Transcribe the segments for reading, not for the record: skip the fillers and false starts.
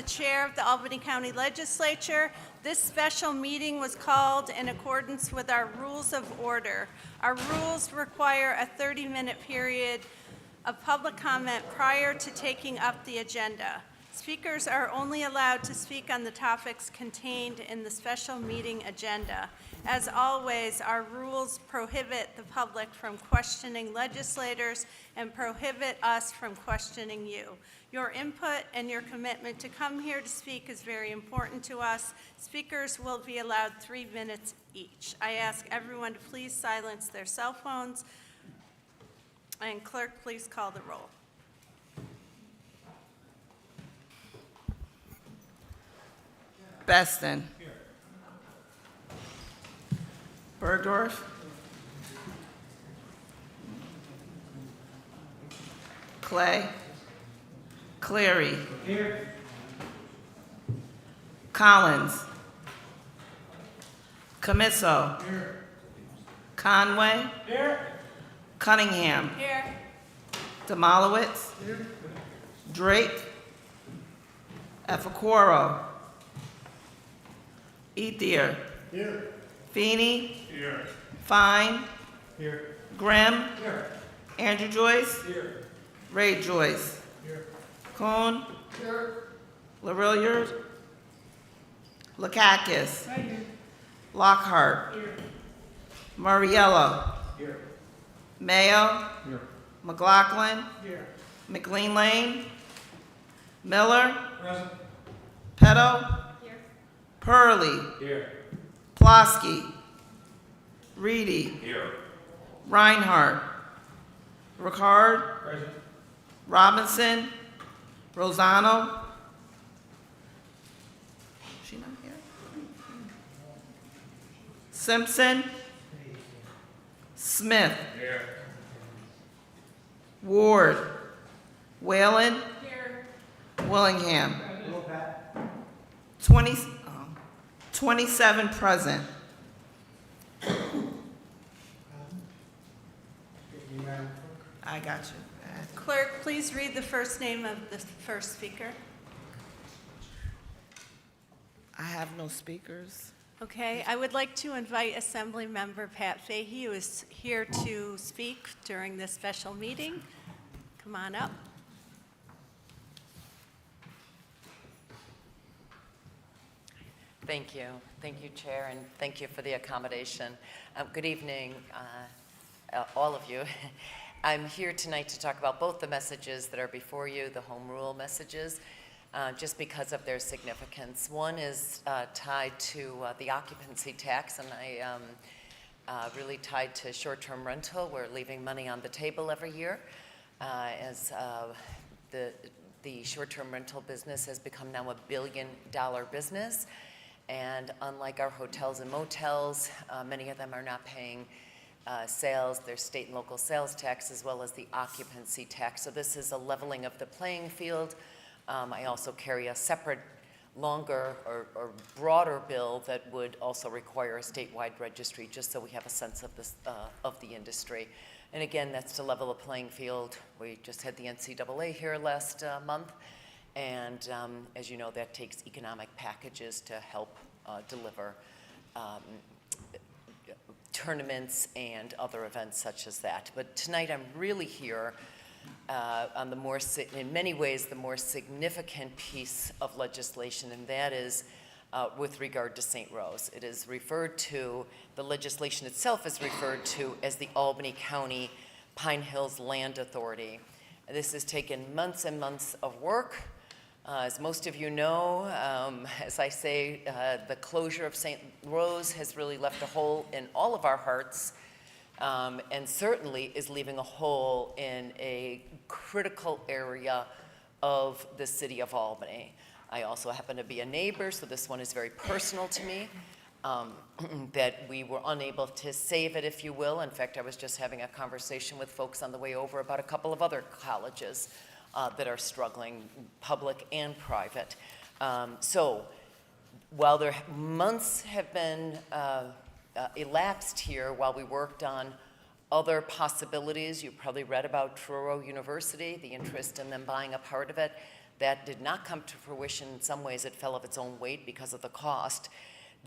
chair of the Albany County Legislature. This special meeting was called in accordance with our rules of order. Our rules require a 30-minute period of public comment prior to taking up the agenda. Speakers are only allowed to speak on the topics contained in the special meeting agenda. As always, our rules prohibit the public from questioning legislators and prohibit us from questioning you. Your input and your commitment to come here to speak is very important to us. Speakers will be allowed 3 minutes each. I ask everyone to please silence their cell phones. And clerk, please call the roll. Beston. Bergdorf. Clay. Cleary. Here. Collins. Camiso. Here. Conway. Here. Cunningham. Here. Demolowitz. Here. Drake. Efakoro. Ethier. Here. Feeney. Here. Fine. Here. Grimm. Here. Andrew Joyce. Here. Ray Joyce. Here. Kuhn. Here. Larilliard. Lakakis. Right here. Lockhart. Here. Murriello. Here. Mayo. Here. McLaughlin. Here. McLean Lane. Miller. Present. Petto. Here. Purley. Here. Plosky. Reedy. Here. Reinhardt. Ricard. Present. Robinson. Rosano. She not here? Simpson. Smith. Here. Ward. Whalen. Here. Willingham. 20, 27 present. I got you. Clerk, please read the first name of the first speaker. I have no speakers. Okay, I would like to invite Assembly Member Pat Fahey, who is here to speak during this special meeting. Come on up. Thank you. Thank you, Chair, and thank you for the accommodation. Good evening, all of you. I'm here tonight to talk about both the messages that are before you, the home rule messages, just because of their significance. One is tied to the occupancy tax, and I really tied to short-term rental. We're leaving money on the table every year as the short-term rental business has become now $1 billion business. And unlike our hotels and motels, many of them are not paying sales, their state and local sales tax, as well as the occupancy tax. So this is a leveling of the playing field. I also carry a separate, longer or broader bill that would also require a statewide registry, just so we have a sense of this of the industry. And again, that's to level the playing field. We just had the NCAA here last month. And as you know, that takes economic packages to help deliver tournaments and other events such as that. But tonight I'm really here on the in many ways, the more significant piece of legislation, and that is with regard to St. Rose. It is referred to, the legislation itself is referred to as the Albany County Pine Hills Land Authority. This has taken months and months of work. As most of you know, as I say, the closure of St. Rose has really left a hole in all of our hearts, and certainly is leaving a hole in a critical area of the city of Albany. I also happen to be a neighbor, so this one is very personal to me, that we were unable to save it, if you will. In fact, I was just having a conversation with folks on the way over about a couple of other colleges that are struggling, public and private. So while months have been elapsed here while we worked on other possibilities, you probably read about Truro University, the interest in them buying a part of it. That did not come to fruition. In some ways, it fell of its own weight because of the cost.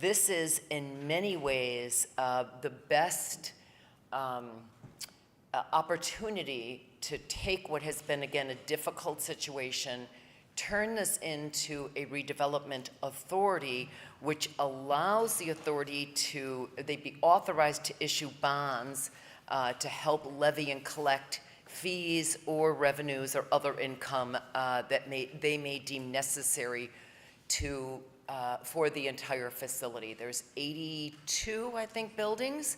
This is, in many ways, the best opportunity to take what has been, again, a difficult situation, turn this into a redevelopment authority, which allows the authority to, they'd be authorized to issue bonds to help levy and collect fees or revenues or other income that they may deem necessary to for the entire facility. There's 82, I think, buildings.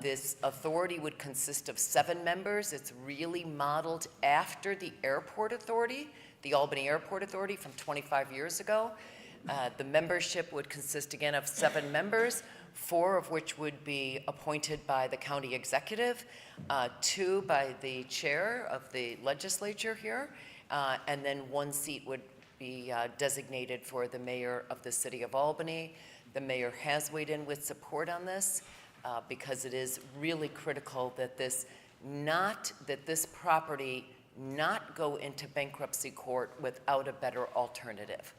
This authority would consist of 7 members. It's really modeled after the airport authority, the Albany Airport Authority from 25 years ago. The membership would consist, again, of 7 members, 4 of which would be appointed by the county executive, 2 by the chair of the legislature here, and then 1 seat would be designated for the mayor of the city of Albany. The mayor has weighed in with support on this because it is really critical that this property not go into bankruptcy court without a better alternative.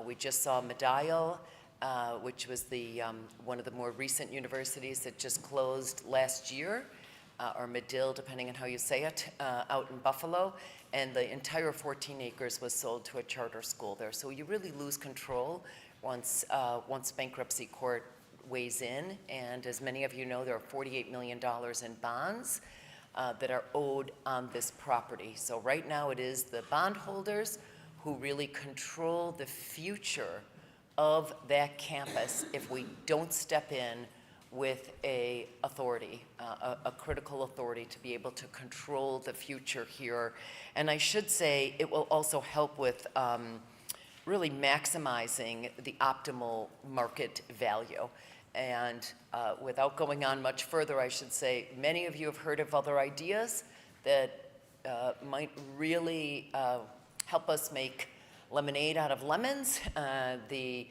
We just saw Medill, which was the one of the more recent universities that just closed last year, or Medill, depending on how you say it, out in Buffalo, and the entire 14 acres was sold to a charter school there. So you really lose control once bankruptcy court weighs in, and as many of you know, there are $48 million in bonds that are owed on this property. So right now it is the bondholders who really control the future of that campus if we don't step in with a authority, a critical authority to be able to control the future here. And I should say it will also help with really maximizing the optimal market value. And without going on much further, I should say many of you have heard of other ideas that might really help us make lemonade out of lemons. The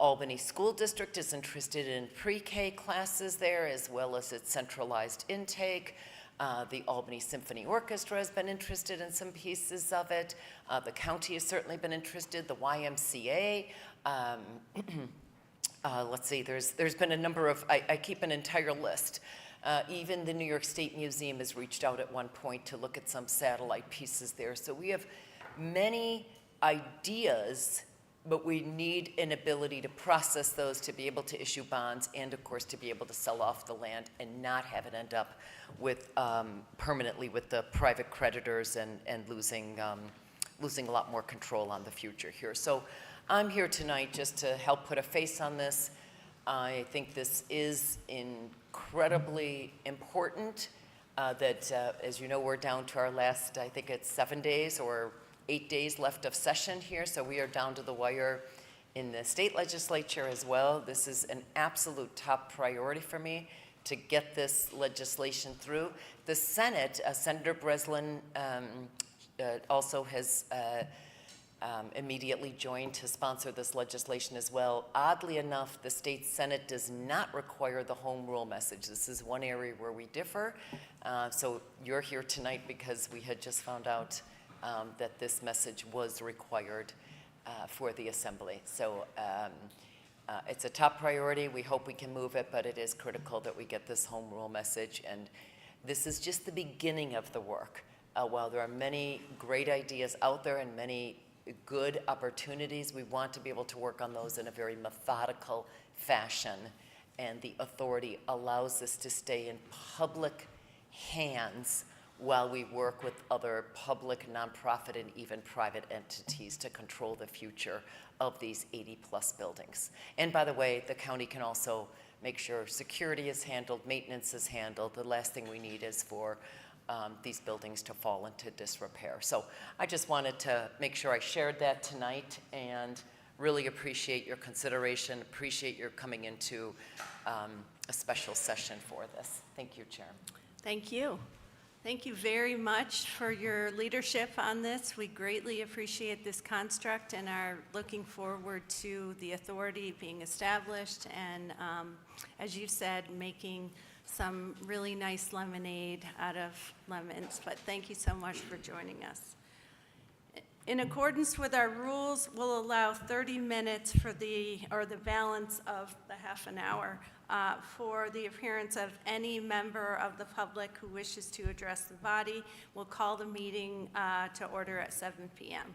Albany School District is interested in pre-K classes there, as well as its centralized intake. The Albany Symphony Orchestra has been interested in some pieces of it. The county has certainly been interested, the YMCA. Let's see, there's been a number of, I keep an entire list. Even the New York State Museum has reached out at one point to look at some satellite pieces there. So we have many ideas, but we need an ability to process those, to be able to issue bonds, and of course to be able to sell off the land and not have it end up with permanently with the private creditors and losing a lot more control on the future here. So I'm here tonight just to help put a face on this. I think this is incredibly important that, as you know, we're down to our last, I think it's 7 days or 8 days left of session here, so we are down to the wire in the state legislature as well. This is an absolute top priority for me to get this legislation through. The Senate, Senator Breslin also has immediately joined to sponsor this legislation as well. Oddly enough, the state Senate does not require the home rule message. This is one area where we differ. So you're here tonight because we had just found out that this message was required for the assembly. So it's a top priority. We hope we can move it, but it is critical that we get this home rule message. And this is just the beginning of the work. While there are many great ideas out there and many good opportunities, we want to be able to work on those in a very methodical fashion. And the authority allows this to stay in public hands while we work with other public, nonprofit, and even private entities to control the future of these 80-plus buildings. And by the way, the county can also make sure security is handled, maintenance is handled. The last thing we need is for these buildings to fall into disrepair. So I just wanted to make sure I shared that tonight, and really appreciate your consideration, appreciate your coming into a special session for this. Thank you, Chair. Thank you. Thank you very much for your leadership on this. We greatly appreciate this construct and are looking forward to the authority being established and, as you said, making some really nice lemonade out of lemons. But thank you so much for joining us. In accordance with our rules, we'll allow 30 minutes for the balance of the half an hour for the appearance of any member of the public who wishes to address the body. We'll call the meeting to order at 7 p.m.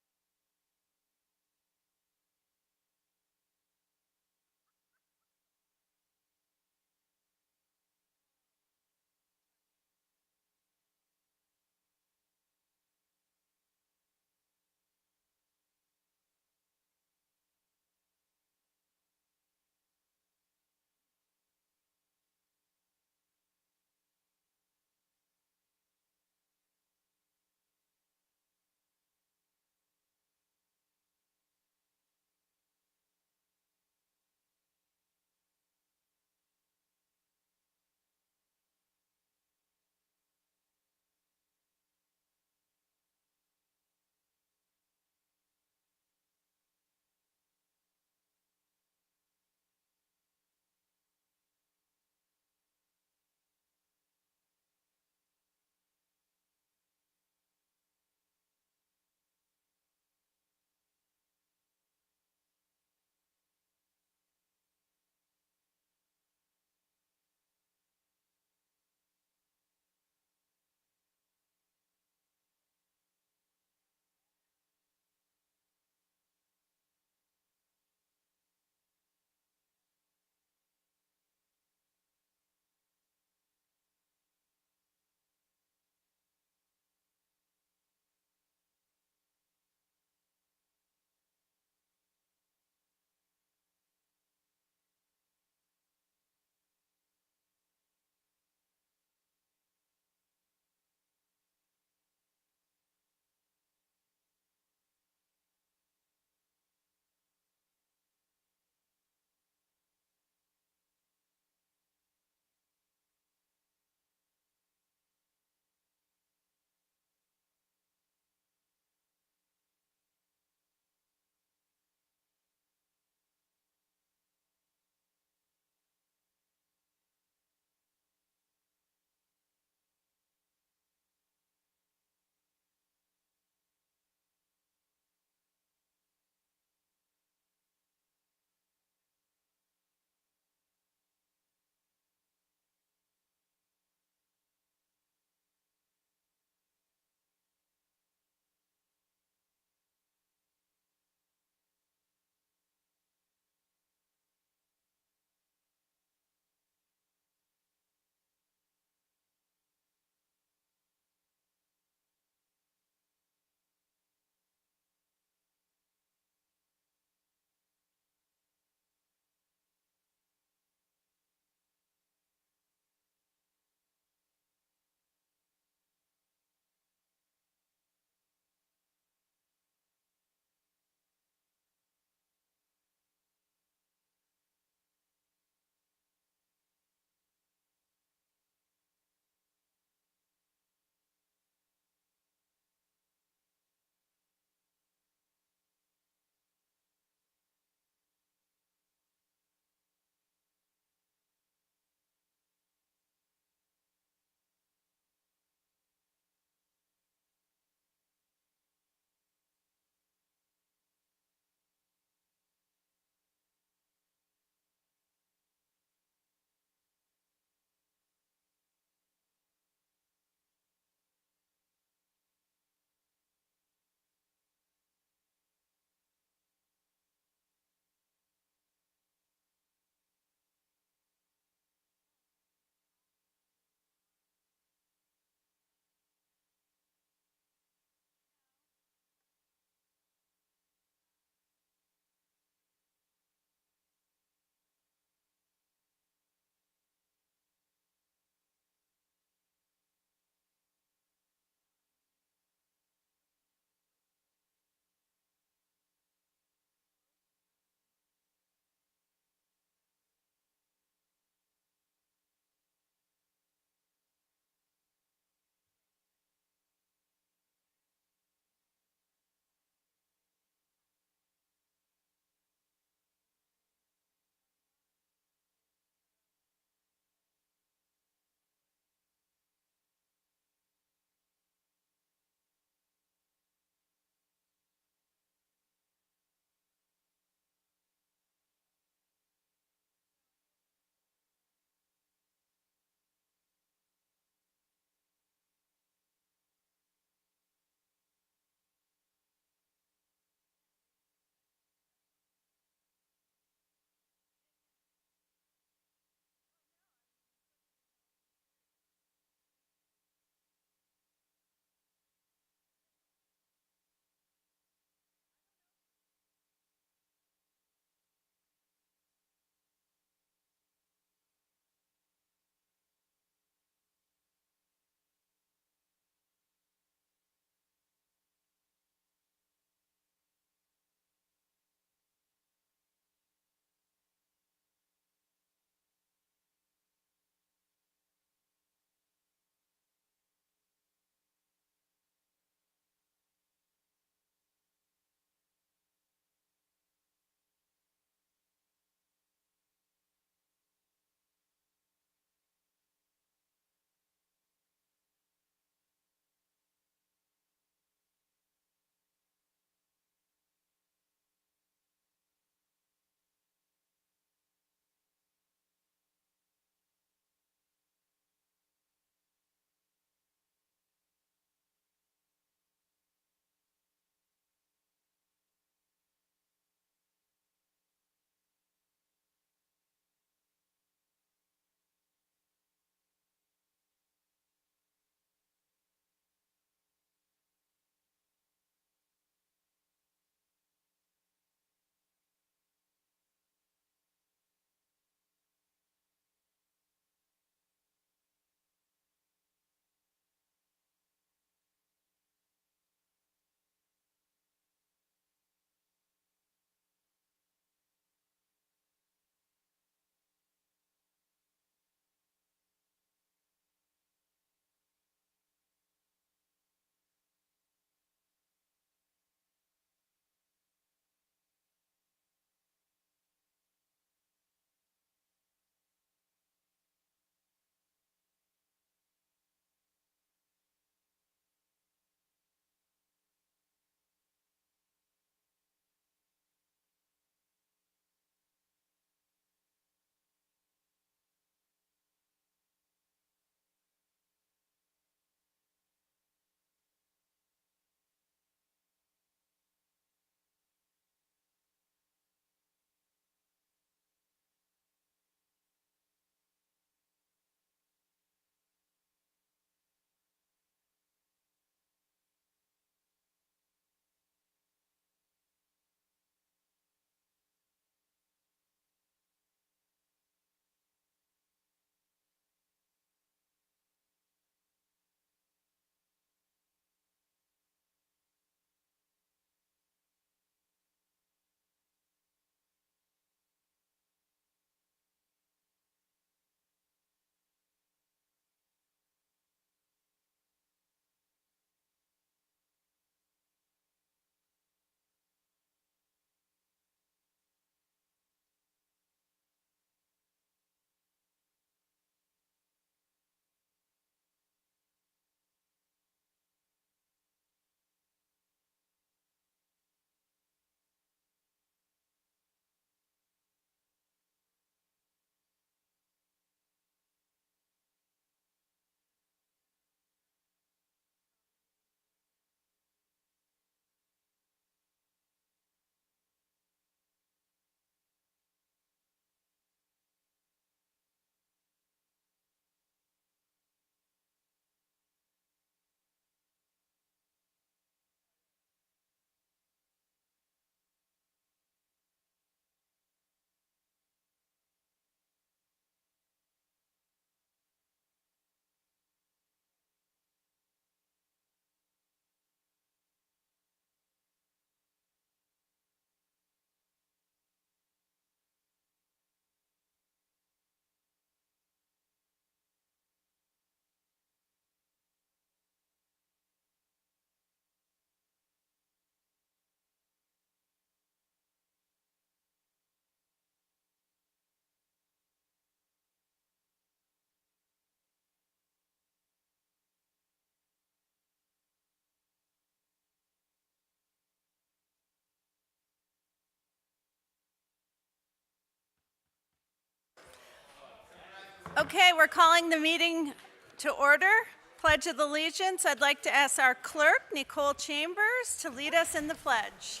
Okay, we're calling the meeting to order. Pledge of Allegiance. I'd like to ask our clerk, Nicole Chambers, to lead us in the pledge.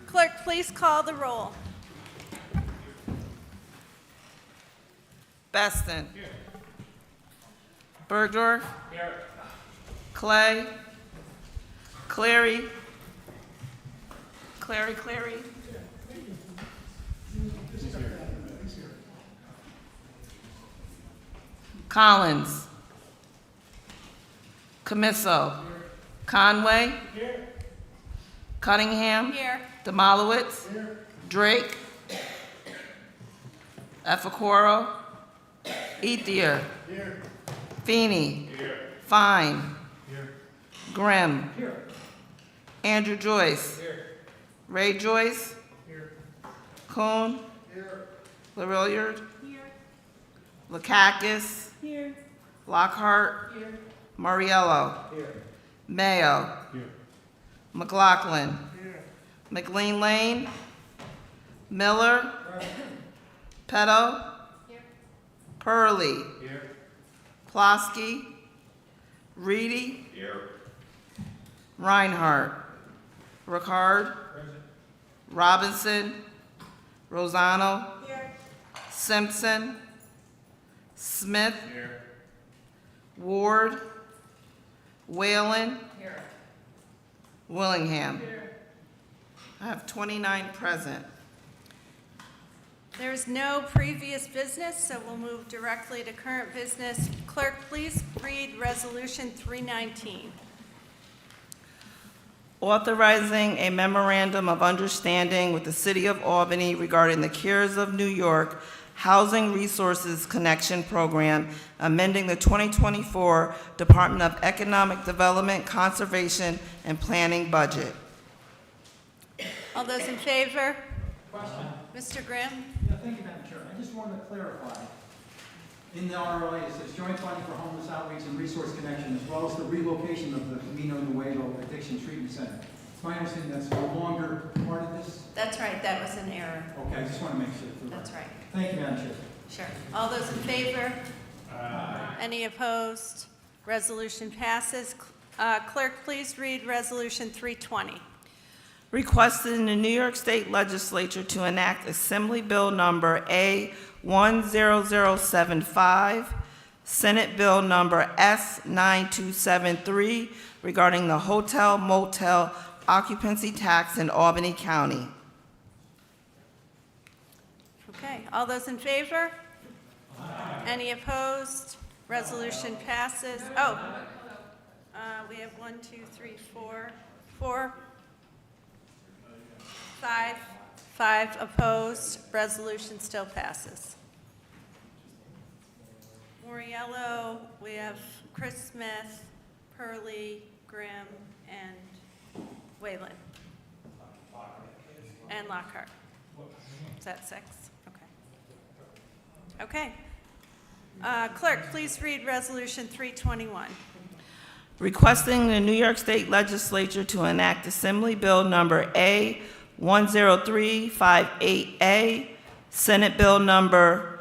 Clerk, please call the roll. Beston. Bergdorf. Clay. Clary. Clary. Collins. Camiso. Conway. Cunningham. Here. Demolowitz. Drake. Efacoro. Ethier. Feeney. Fine. Grimm. Andrew Joyce. Ray Joyce. Kuhn. LaRilliard. Lakakis. Lockhart. Mariello. Mayo. McLaughlin. McLean Lane. Miller. Petto. Purley. Plosky. Reedy. Reinhardt. Ricard. Robinson. Rosano. Simpson. Smith. Ward. Whalen. Willingham. I have 29 present. There is no previous business, so we'll move directly to current business. Clerk, please read Resolution 319. Authorizing a memorandum of understanding with the City of Albany regarding the CARES of New York Housing Resources Connection Program, amending the 2024 Department of Economic Development, Conservation, and Planning budget. All those in favor? Question. Mr. Grimm? Yeah, thank you, Madam Chair. I just wanted to clarify. In the ROA, it says joint funding for homeless outreach and resource connection, as well as the relocation of the Camino Nuevo Addiction Treatment Center. It's my understanding that's no longer part of this? That's right, that was an error. Okay, I just want to make sure. That's right. Thank you, Madam Chair. Sure. All those in favor? Any opposed? Resolution passes. Clerk, please read Resolution 320. Requested the New York State Legislature to enact Assembly Bill Number A10075, Senate Bill Number S9273 regarding the hotel motel occupancy tax in Albany County. Okay, all those in favor? Any opposed? Resolution passes. We have 1, 2, 3, 4, 5 opposed. Resolution still passes. Moriello, we have Chris Smith, Purley, Grimm, and Whalen. And Lockhart. Is that 6? Okay. Clerk, please read Resolution 321. Requesting the New York State Legislature to enact Assembly Bill Number A10358A, Senate Bill Number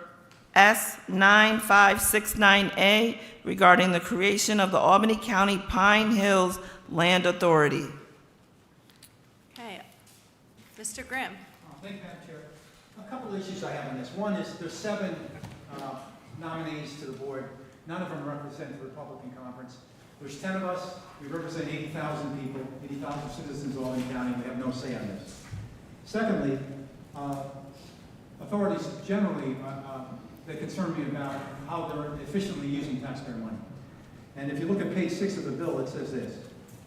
S9569A regarding the creation of the Albany County Pine Hills Land Authority. Okay. Mr. Grimm. Thank you, Madam Chair. A couple issues I have on this. One is there's 7 nominees to the board. None of them represent the Republican conference. There's 10 of us. We represent 80,000 people, 80,000 citizens of Albany County. We have no say on this. Secondly, authorities generally, they concern me about how they're efficiently using taxpayer money. And if you look at page 6 of the bill, it says this.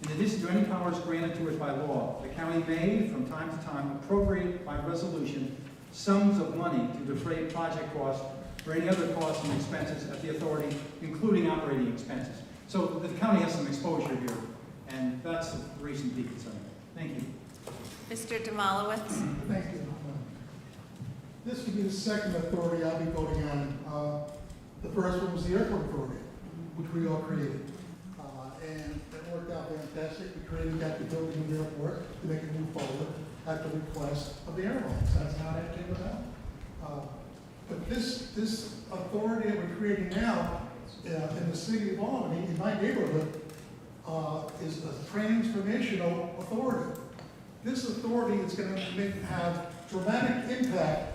In addition to any powers granted to it by law, the county may, from time to time, appropriate by resolution sums of money to defray project costs or any other costs and expenses at the authority, including operating expenses. So the county has some exposure here, and that's the reason to be concerned. Thank you. Mr. Demolowitz? Thank you. This will be the second authority I'll be voting on. The first one was the airport authority, which we all created. And that worked out fantastic. We created that to build a new airport to make it move forward at the request of the airlines. That's how that came about. But this authority that we're creating now in the city of Albany, in my neighborhood, is a transformational authority. This authority is going to have dramatic impact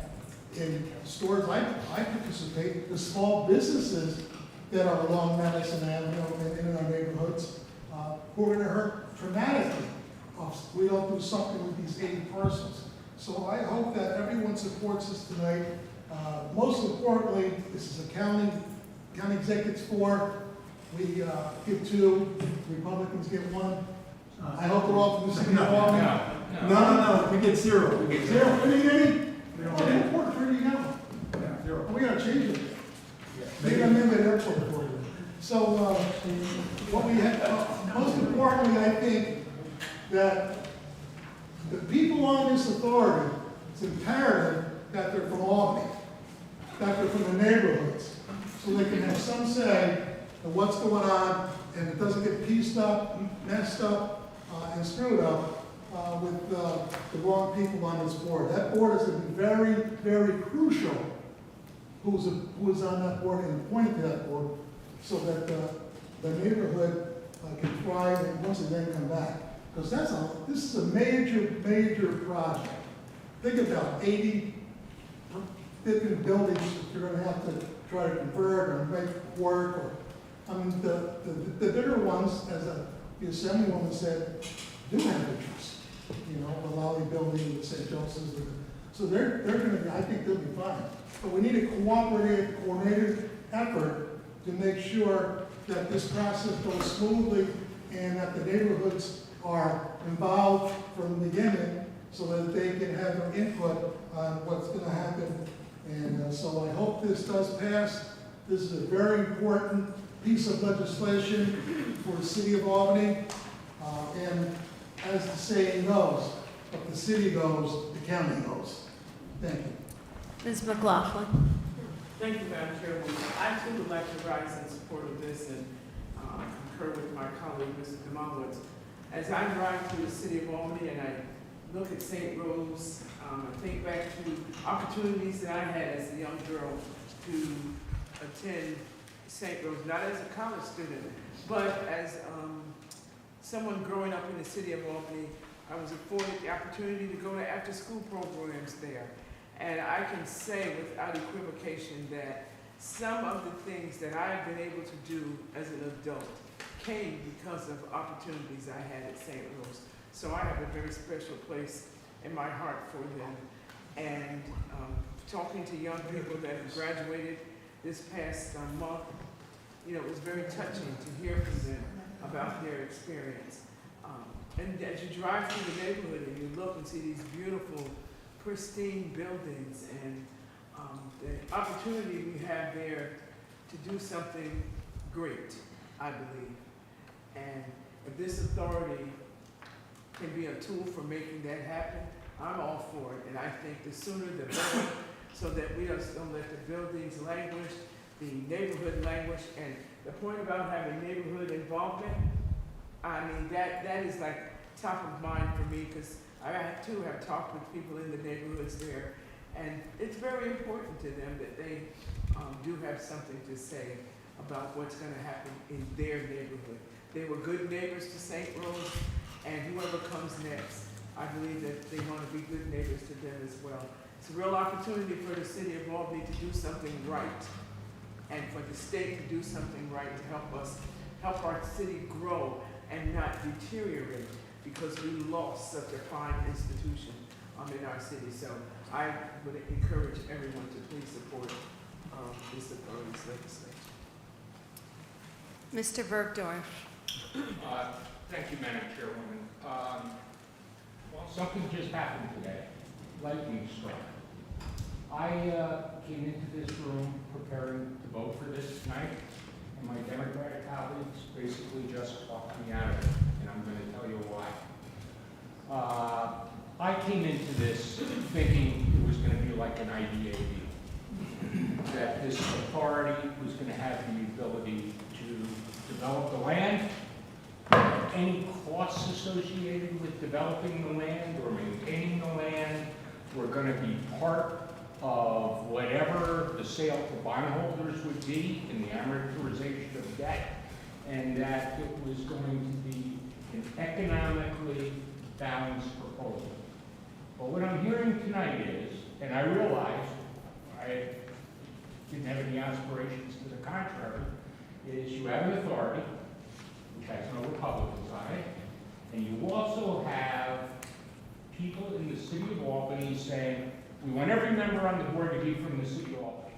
in stores I participate, the small businesses that are along Madison Avenue and in our neighborhoods, who are going to hurt dramatically if we don't do something with these 80 parcels. So I hope that everyone supports this tonight. Most importantly, this is a county executives 4. We give 2, Republicans get 1. I hope they're all from the city of Albany. No, we get 0. We get 0. Zero. Any? don't Oh, get the it. airport authority now. Yeah, 0. We gotta change it. Maybe Maybe- I'm in the airport authority. So, what we have, most importantly, I think that the people on this authority, it's imperative that they're from Albany, that they're from the neighborhoods, so they can have some say in what's going on, and it doesn't get pieced up, messed up, and screwed up with the wrong people on this board. That board is going to be very, very crucial, who is on that board and appointed to that board, so that the neighborhood can thrive and once again come back. Because this is a major, major project. Think about 80 different buildings that you're going to have to try to convert or make work. Or, I mean, the bigger ones, as the assemblywoman said, do have interest. You know, the Lally Building, the St. Joseph's. So they're going to be, I think they'll be fine. But we need a coordinated effort to make sure that this process goes smoothly and that the neighborhoods are involved from the beginning so that they can have their input on what's going to happen. And so I hope this does pass. This is a very important piece of legislation for the city of Albany. And as the saying goes, if the city goes, the county goes. Thank you. Ms. McLaughlin? Thank you, Madam Chairwoman. I too would like to rise in support of this and concur with my colleague, Mr. Demolowitz. As I drive through the city of Albany and I look at St. Rose, I think back to opportunities that I had as a young girl to attend St. Rose, not as a college student, but as someone growing up in the city of Albany. I was afforded the opportunity to go to after-school programs there. And I can say without equivocation that some of the things that I've been able to do as an adult came because of opportunities I had at St. Rose. So I have a very special place in my heart for them. And talking to young people that have graduated this past month, you know, it was very touching to hear from them about their experience. And as you drive through the neighborhood and you look and see these beautiful, pristine buildings and the opportunity we have there to do something great, I believe. And if this authority can be a tool for making that happen, I'm all for it. And I think the sooner the better, so that we don't let the buildings languish, the neighborhood languish. And the point about having neighborhood involvement, I mean, that is like top of mind for me, because I too have talked with people in the neighborhoods there, and it's very important to them that they do have something to say about what's going to happen in their neighborhood. They were good neighbors to St. Rose, and whoever comes next, I believe that they want to be good neighbors to them as well. It's a real opportunity for the city of Albany to do something right, and for the state to do something right to help our city grow and not deteriorate, because we lost such a fine institution in our city. So I would encourage everyone to please support this authority's legislation. Mr. Bergdorf? Thank you, Madam Chairwoman. Well, something just happened today. Lightning struck. I came into this room preparing to vote for this tonight, and my Democratic colleagues basically just talked me out of it, and I'm going to tell you why. I came into this thinking it was going to be like an IDA deal, that this authority was going to have the ability to develop the land, any costs associated with developing the land or maintaining the land were going to be part of whatever the sale to bondholders would be in the amortization of debt, and that it was going to be an economically balanced proposal. But what I'm hearing tonight is, and I realize I didn't have any aspirations to the contrary, is you have an authority, which has no Republicans on it, and you also have people in the city of Albany saying, we want every member on the board to be from the city of Albany.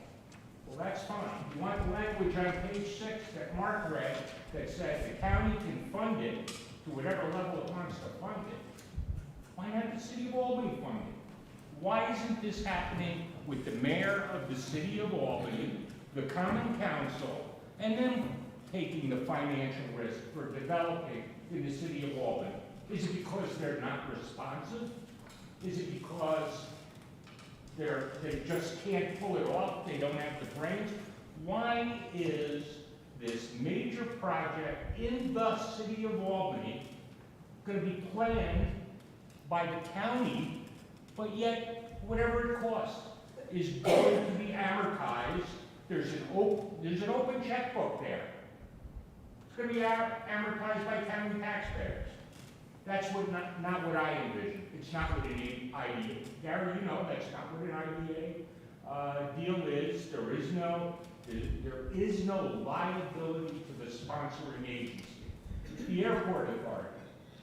Well, that's fine. You want the language on page 6 that Mark read that says the county can fund it to whatever level it wants to fund it. Why not the city of Albany fund it? Why isn't this happening with the mayor of the city of Albany, the common council, and then taking the financial risk for developing in the city of Albany? Is it because they're not responsive? Is it because they just can't pull it off? They don't have the brains? Why is this major project in the city of Albany going to be planned by the county, but yet whatever it costs is going to be amortized? There's an open checkbook there. It's going to be amortized by county taxpayers. That's not what I envision. It's not what an IDA. Gary, you know that's not what an IDA deal is. There is no liability to the sponsoring agency. The airport authority.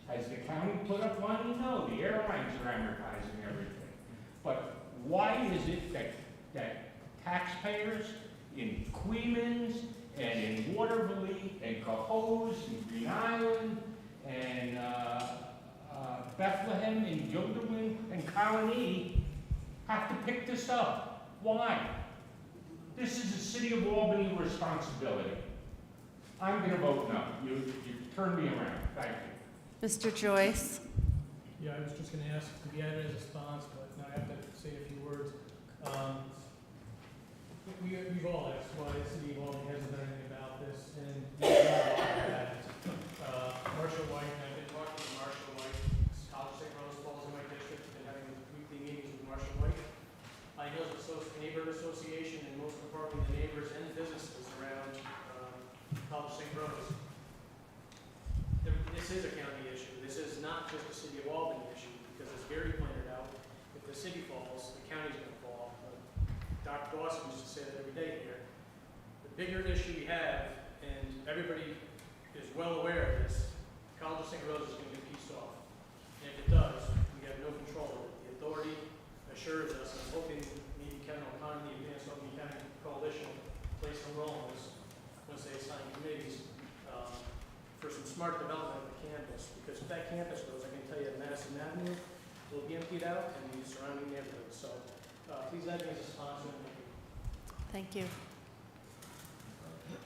Has the county put up money? No, the airlines are amortizing everything. But why is it that taxpayers in Queens and in Waterville and Cohoes and Green Island and Bethlehem and Guilderland and Colony have to pick this up? Why? This is a city of Albany responsibility. I'm going to vote no. You turn me around. Thank you. Mr. Joyce? Yeah, I was just going to ask to be added as a response, but now I have to say a few words. We've all asked why the city of Albany hasn't done anything about this, and we've not that. Marshall White, and I've been talking to Marshall White, College St. Rose falls in my district, been having weekly meetings with Marshall White. I know the neighborhood association, and most importantly, the neighbors and businesses around College St. Rose. This is a county issue. This is not just a city of Albany issue, because as Gary pointed out, if the city falls, the county's going to fall. Dr. Dawson used to say that every day here. The bigger issue we have, and everybody is well aware of this, College of St. Rose is going to get pieced off. And if it does, we have no control of it. The authority assures us, and I'm hoping maybe Kevin O'Connor, the Advanced Albany County Coalition, play some role in this once they assign committees for some smart development of the campus. Because if that campus goes, I can tell you that Madison Avenue will be emptied out and the surrounding neighborhoods. So please add me as a sponsor. Thank you.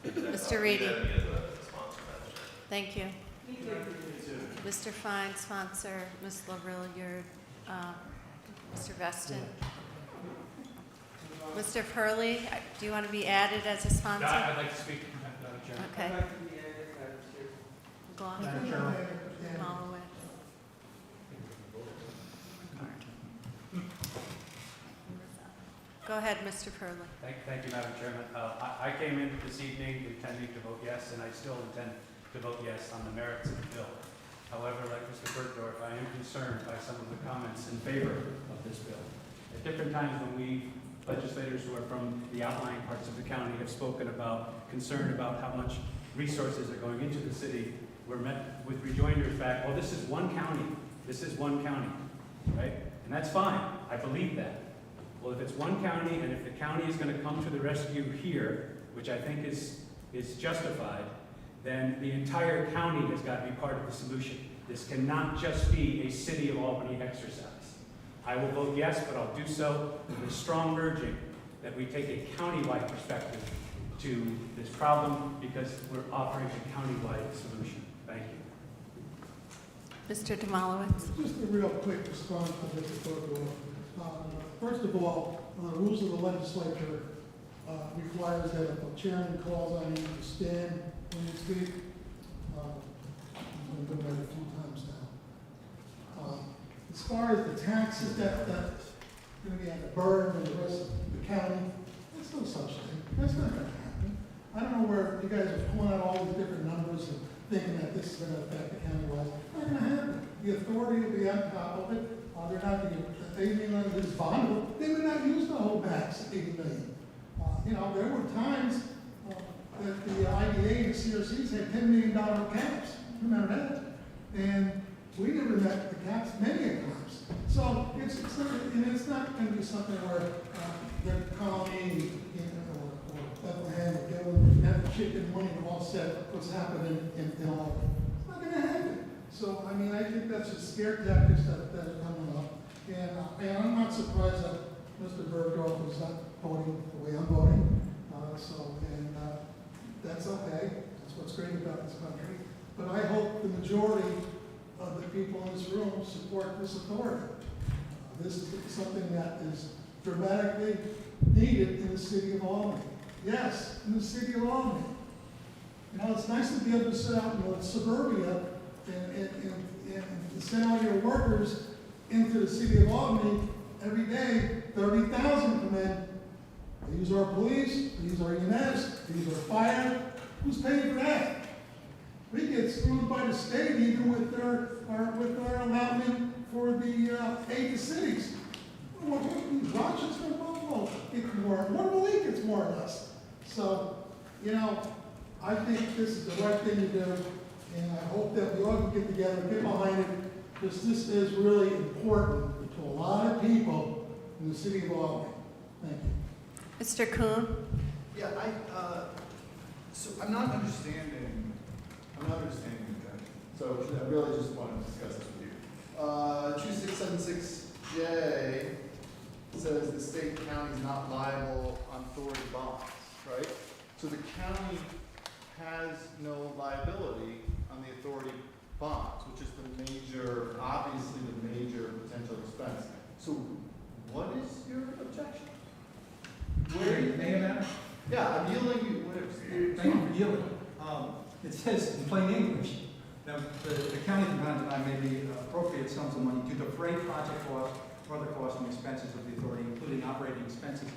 Mr. Reedy? Thank you. Mr. Fine, sponsor. Ms. LaRilliard, Mr. Veston. Mr. Purley, do you want to be added as a sponsor? I'd like to speak, Madam Chair. Okay. I'd like to be added, Madam Chair. Glover, Malowitz. Go ahead, Mr. Purley. Thank you, Madam Chairman. I came in this evening intending to vote yes, and I still intend to vote yes on the merits of the bill. However, like Mr. Bergdorf, I am concerned by some of the comments in favor of this bill. At different times when we, legislators who are from the outlying parts of the county, have spoken about concern about how much resources are going into the city, we're met with rejoinders back, well, this is one county. This is one county, right? And that's fine. I believe that. Well, if it's one county, and if the county is going to come to the rescue here, which I think is justified, then the entire county has got to be part of the solution. This cannot just be a city of Albany exercise. I will vote yes, but I'll do so with a strong urging that we take a countywide perspective to this problem, because we're offering a countywide solution. Thank you. Mr. Demolowitz. Just a real quick response to Mr. Bergdorf. First of all, the rules of the legislature requires that if a chairman calls on you to stand when you speak, I've been doing that a few times now. As far as the taxes that going to be on the borough and the rest of the county, there's no such thing. That's not going to happen. I don't know where you guys are pulling out all these different numbers and thinking that this is going to affect the county wide. Not going to happen. The authority will be on top of it. They're not going to, $80 million is bond. They would not use the whole max $80 million. You know, there were times that the IDA and the CRCs had $10 million caps. Remember that? And we never met the caps many a times. So it's not going to be something where the colony or Bethlehem or Gillen have chicken money to offset what's happening in all of it. It's not going to happen. So, I mean, I think that's just scare tactics that are coming up. And I'm not surprised that Mr. Bergdorf is not voting the way I'm voting. That's okay. That's what's great about this country. But I hope the majority of the people in this room support this authority. This is something that is dramatically needed in the city of Albany. Yes, in the city of Albany. You know, it's nice to be able to sit out in suburbia and send all your workers into the city of Albany every day. 30,000 come in. They use our police, they use our EMS, they use our fire. Who's paying for that? We get screwed by the state even with our allotment for the 8 cities. Rochester and Buffalo get more. Waterloo gets more or less. So, you know, I think this is the right thing to do, and I hope that we all can get together and get behind it, because this is really important to a lot of people in the city of Albany. Thank you. Mr. Kuhn? Yeah, so I'm not understanding that. So I really just want to discuss this with you. 2676J says the state and county is not liable on authority bonds, right? So the county has no liability on the authority bonds, which is obviously the major potential expense. So what is your objection? Yeah, I'm yielding you, whatever. Thank you for yielding. It says in plain English that the county from time to time may be appropriate sums of money to defray project costs or other costs and expenses of the authority, including operating expenses.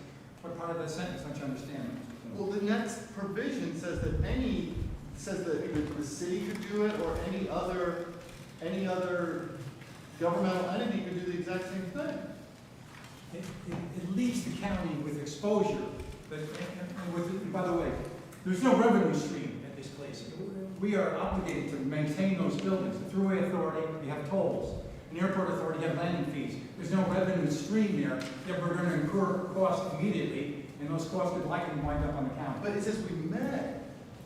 What part of that sentence don't you understand? Well, the next provision says that either the city could do it or any other governmental entity could do the exact same thing. It leaves the county with exposure. By the way, there's no revenue stream at this place. We are obligated to maintain those buildings. The Thruway Authority, we have tolls. An airport authority, you have landing fees. There's no revenue stream there. Yet we're going to incur costs immediately, and those costs would likely wind up on the county. But it says we may.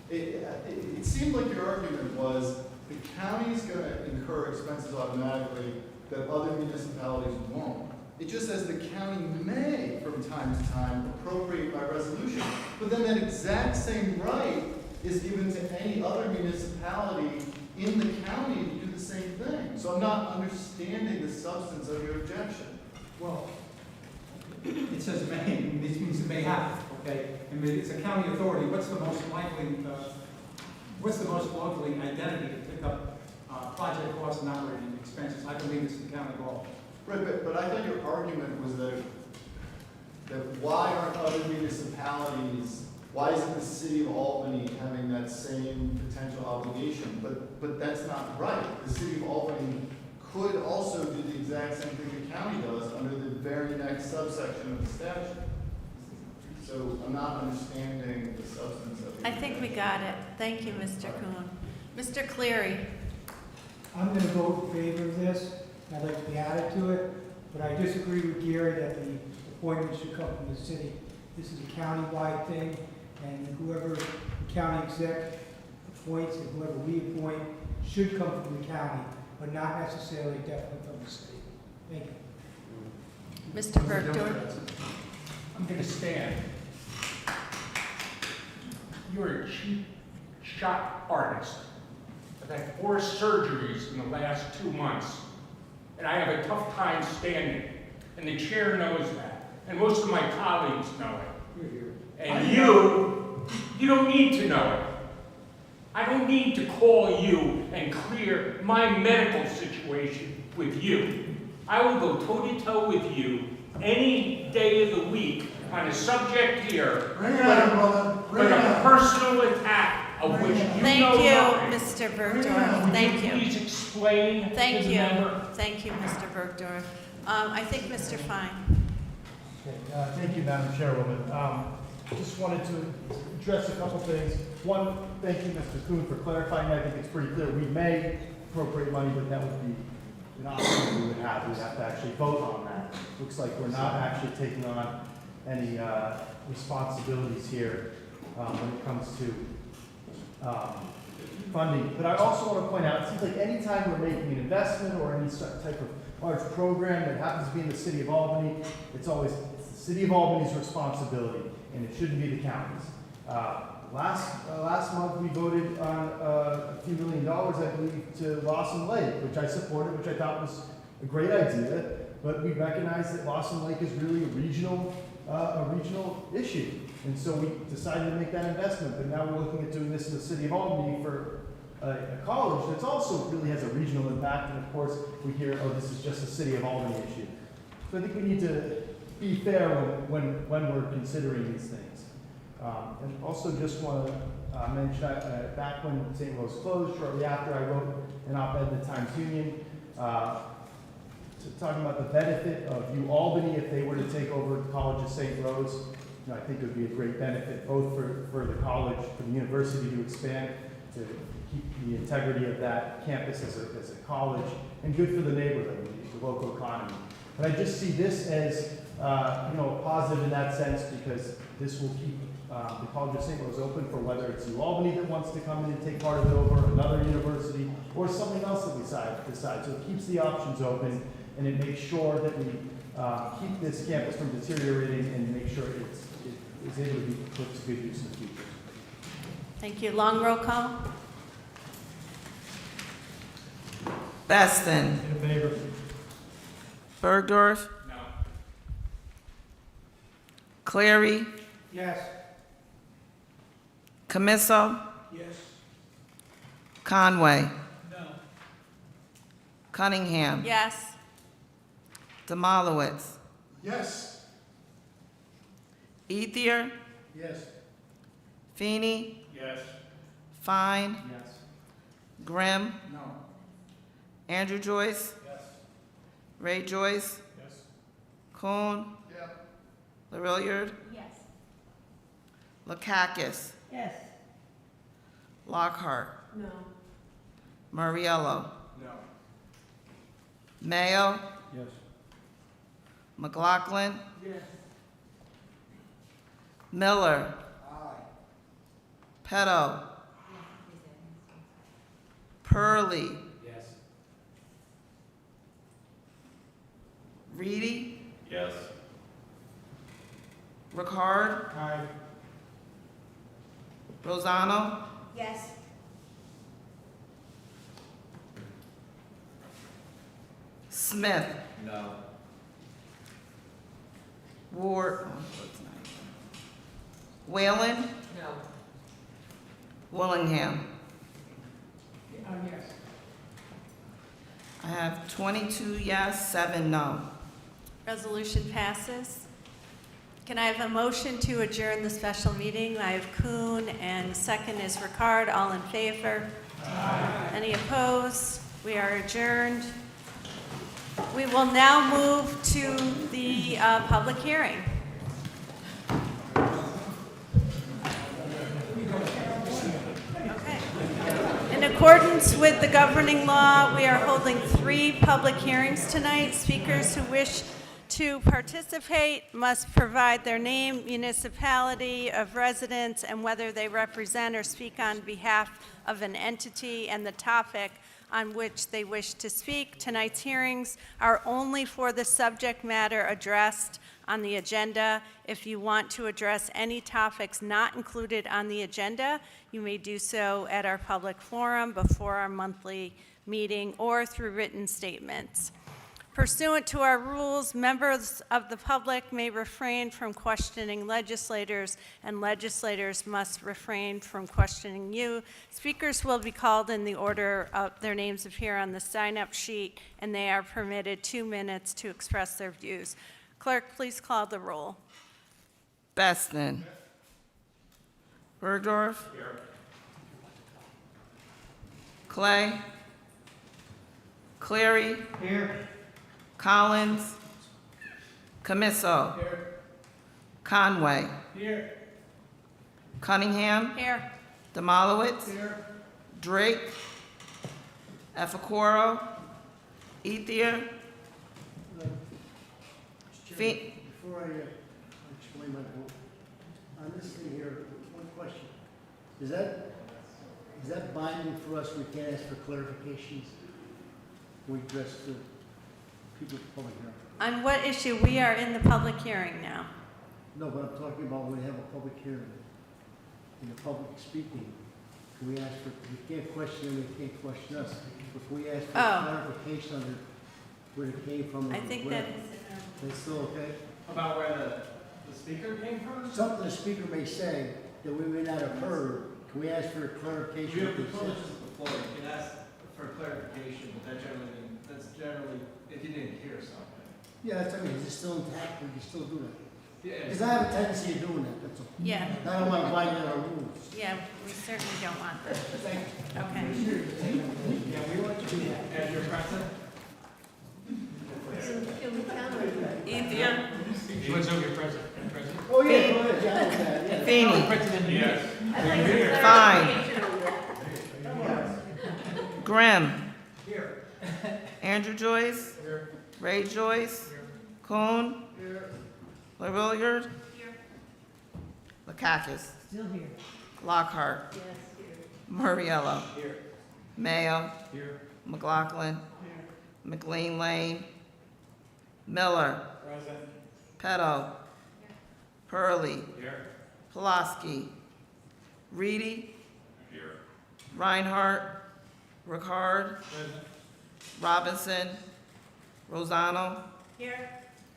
It seemed like your argument was the county's going to incur expenses automatically that other municipalities won't. It just says the county may, from time to time, appropriate by resolution. But then that exact same right is given to any other municipality in the county to do the same thing. So I'm not understanding the substance of your objection. Well, it says may, this means it may happen, okay? And it's a county authority. What's the most likely identity to pick up project costs and operating expenses? I believe it's the county law. Right, but I thought your argument was that why aren't other municipalities, why isn't the city of Albany having that same potential obligation? But that's not right. The city of Albany could also do the exact same thing the county does under the very next subsection of the statute. So I'm not understanding the substance of it. I think we got it. Thank you, Mr. Kuhn. Mr. Cleary? I'm going to vote in favor of this. I'd like to be added to it, but I disagree with Gary that the appointments should come from the city. This is a county-wide thing, and whoever the county exec appoints and whoever we appoint should come from the county, but not necessarily definitely from the state. Thank you. Mr. Bergdorf? I'm going to stand. You're a cheap shot artist. I've had 4 surgeries in the last 2 months, and I have a tough time standing. And the chair knows that, and most of my colleagues know it. And you don't need to know it. I don't need to call you and clear my medical situation with you. I will go toe-to-toe with you any day of the week on a subject here, Bring it on, brother. Bring but it a on. personal attack of which you know Thank you, nothing. Mr. Bergdorf. Thank you. Please explain Thank to the you. member. Thank you, Mr. Bergdorf. I think Mr. Fine. Okay, thank you, Madam Chairwoman. Just wanted to address a couple things. One, thank you, Mr. Kuhn, for clarifying. I think it's pretty clear. We may appropriate money, but that would be an option we would have. We'd have to actually vote on that. Looks like we're not actually taking on any responsibilities here when it comes to funding. But I also want to point out, it seems like any time we're making an investment or any type of large program that happens to be in the city of Albany, it's the city of Albany's responsibility, and it shouldn't be the county's. Last month, we voted on a few $1 million, I believe, to Lawson Lake, which I supported, which I thought was a great idea. But we recognize that Lawson Lake is really a regional issue, and so we decided to make that investment. But now we're looking at doing this in the city of Albany for a college that's also really has a regional impact. And of course, we hear, oh, this is just a city of Albany issue. So I think we need to be fair when we're considering these things. And also just want to mention, back when St. Rose closed, shortly after, I wrote an op-ed in the Times-Union talking about the benefit of Albany if they were to take over the College of St. Rose. You know, I think it would be a great benefit both for the college, for the university to expand, to keep the integrity of that campus as a college, and good for the neighborhood, the local economy. But I just see this as a positive in that sense, because this will keep the College of St. Rose open for whether it's Albany that wants to come in and take part of it over, another university, or something else that we decide. So it keeps the options open, and it makes sure that we keep this campus from deteriorating and make sure it is able to be put to good use in the future. Thank you. Long roll call. Beston. In favor? Bergdorf. No. Clary. Yes. Camiso. Yes. Conway. No. Cunningham. Yes. Demolowitz. Yes. Ethier. Yes. Feeney. Yes. Fine. Yes. Grimm. No. Andrew Joyce. Yes. Ray Joyce. Yes. Kuhn. Yep. Larilliard. Yes. Lakakis. Yes. Lockhart. No. Muriello. No. Mayo. Yes. McLaughlin. Yes. Miller. Aye. Petto. Purley. Yes. Reedy. Yes. Ricard. Aye. Rosano. Yes. Smith. No. Ward. Whalen. No. Willingham. Yes. I have 22 yes, 7 no. Resolution passes. Can I have a motion to adjourn the special meeting? I have Kuhn, and second is Ricard. All in favor? Aye. Any opposed? We are adjourned. We will now move to the public hearing. Okay. In accordance with the governing law, we are holding 3 public hearings tonight. Speakers who wish to participate must provide their name, municipality of residence, and whether they represent or speak on behalf of an entity and the topic on which they wish to speak. Tonight's hearings are only for the subject matter addressed on the agenda. If you want to address any topics not included on the agenda, you may do so at our public forum before our monthly meeting or through written statements. Pursuant to our rules, members of the public may refrain from questioning legislators, and legislators must refrain from questioning you. Speakers will be called in the order of their names appear on the sign-up sheet, and they are permitted 2 minutes to express their views. Clerk, please call the roll. Beston. Bergdorf. Clay. Cleary. Here. Collins. Camiso. Conway. Here. Cunningham. Here. Demolowitz. Drake. Efacoro. Ethier. Before I explain my vote, on this thing here, one question. Is that binding for us? We can't ask for clarifications? We address the people at the public hearing? On what issue? We are in the public hearing now. No, but I'm talking about when we have a public hearing, in the public speaking, can we ask for, we can't question them, they can't question us. If we ask for clarification on where it came from. I think that is, That's still okay? About where the speaker came from? Something the speaker may say that we may not have heard, can we ask for clarification? You have of the this? privilege of the floor, you can ask for clarification, but that's generally if you didn't hear something. Yeah, that's, I mean, is it still intact, we can still do that? Yeah, Because I have a tendency of doing that, that's all. yeah, I don't want to violate our rules. yeah, we certainly don't want that. Thank you. Okay. Yeah, we want to do that. As your president? Ethier. She was over your president. Oh, yeah, go ahead, yeah, I know that, yeah. Feeney. President, yes. Fine. Grimm. Andrew Joyce. Ray Joyce. Kuhn. LaVilliard. Lakakis. Still here. Lockhart. Murriello. Mayo. McLaughlin. McLean Lane. Miller. Petto. Purley. Pulaski. Reedy. Reinhardt. Ricard. Robinson. Rosano. Here.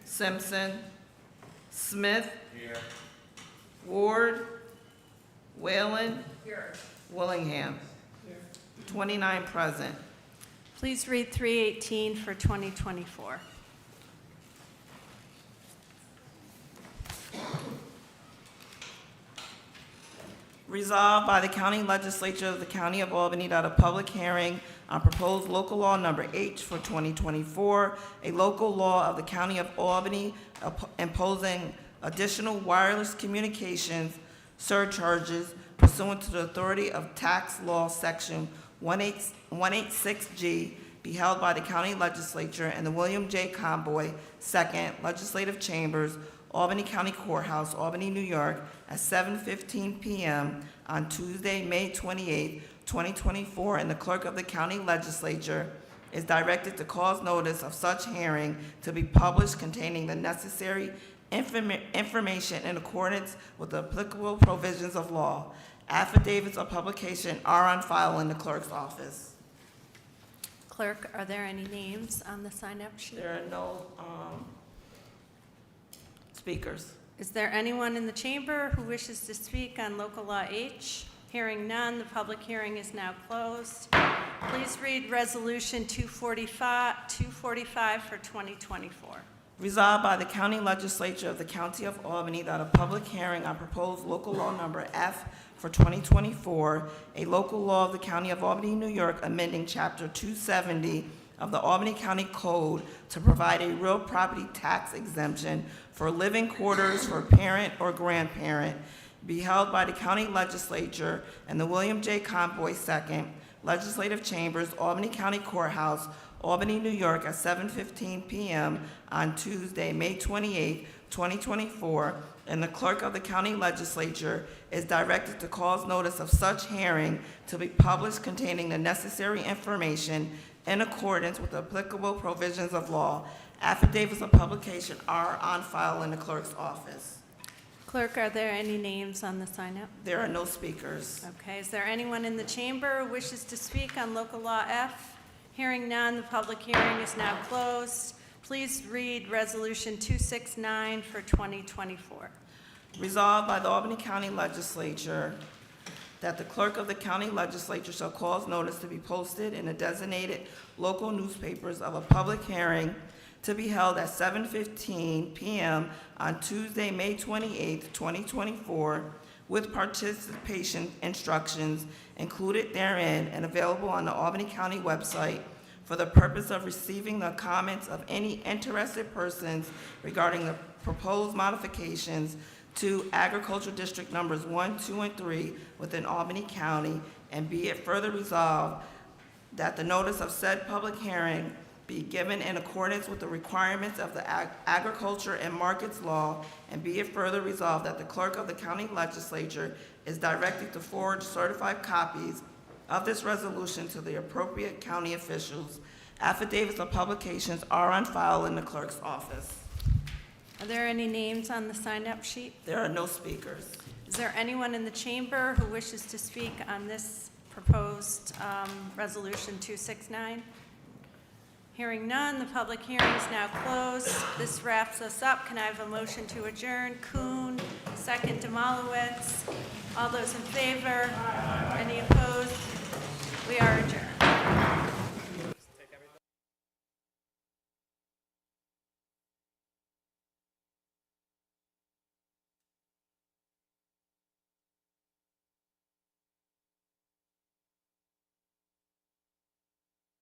Simpson. Smith. Ward. Whalen. Willingham. 29 present. Please read 318 for 2024. Resolved by the County Legislature of the County of Albany that a public hearing on proposed local law number H for 2024, a local law of the County of Albany imposing additional wireless communications surcharges pursuant to the authority of tax law section 186G be held by the County Legislature and the William J. Conboy Second Legislative Chambers, Albany County Courthouse, Albany, New York, at 7:15 p.m. on Tuesday, May 28, 2024, and the clerk of the county legislature is directed to cause notice of such hearing to be published containing the necessary information in accordance with the applicable provisions of law. Affidavits of publication are on file in the clerk's office. Clerk, are there any names on the sign-up sheet? There are no speakers. Is there anyone in the chamber who wishes to speak on local law H? Hearing none, the public hearing is now closed. Please read Resolution 245 for 2024. Resolved by the County Legislature of the County of Albany that a public hearing on proposed local law number F for 2024, a local law of the County of Albany, New York, amending Chapter 270 of the Albany County Code to provide a real property tax exemption for living quarters for a parent or grandparent, be held by the County Legislature and the William J. Conboy II Legislative Chambers, Albany County Courthouse, Albany, New York, at 7:15 p.m. on Tuesday, May 28, 2024, and the clerk of the county legislature is directed to cause notice of such hearing to be published containing the necessary information in accordance with the applicable provisions of law. Affidavits of publication are on file in the clerk's office. Clerk, are there any names on the sign-up? There are no speakers. Okay, is there anyone in the chamber who wishes to speak on local law F? Hearing none, the public hearing is now closed. Please read Resolution 269 for 2024. Resolved by the Albany County Legislature that the clerk of the county legislature shall cause notice to be posted in the designated local newspapers of a public hearing to be held at 7:15 p.m. on Tuesday, May 28, 2024, with participation instructions included therein and available on the Albany County website for the purpose of receiving the comments of any interested persons regarding the proposed modifications to Agricultural District Numbers 1, 2, and 3 within Albany County, and be it further resolved that the notice of said public hearing be given in accordance with the requirements of the Agriculture and Markets Law, and be it further resolved that the clerk of the county legislature is directed to forward certified copies of this resolution to the appropriate county officials. Affidavits of publications are on file in the clerk's office. Are there any names on the sign-up sheet? There are no speakers. Is there anyone in the chamber who wishes to speak on this proposed Resolution 269? Hearing none, the public hearing is now closed. This wraps us up. Can I have a motion to adjourn? Kuhn, second Demolowitz. All those in favor? Any opposed? We are adjourned.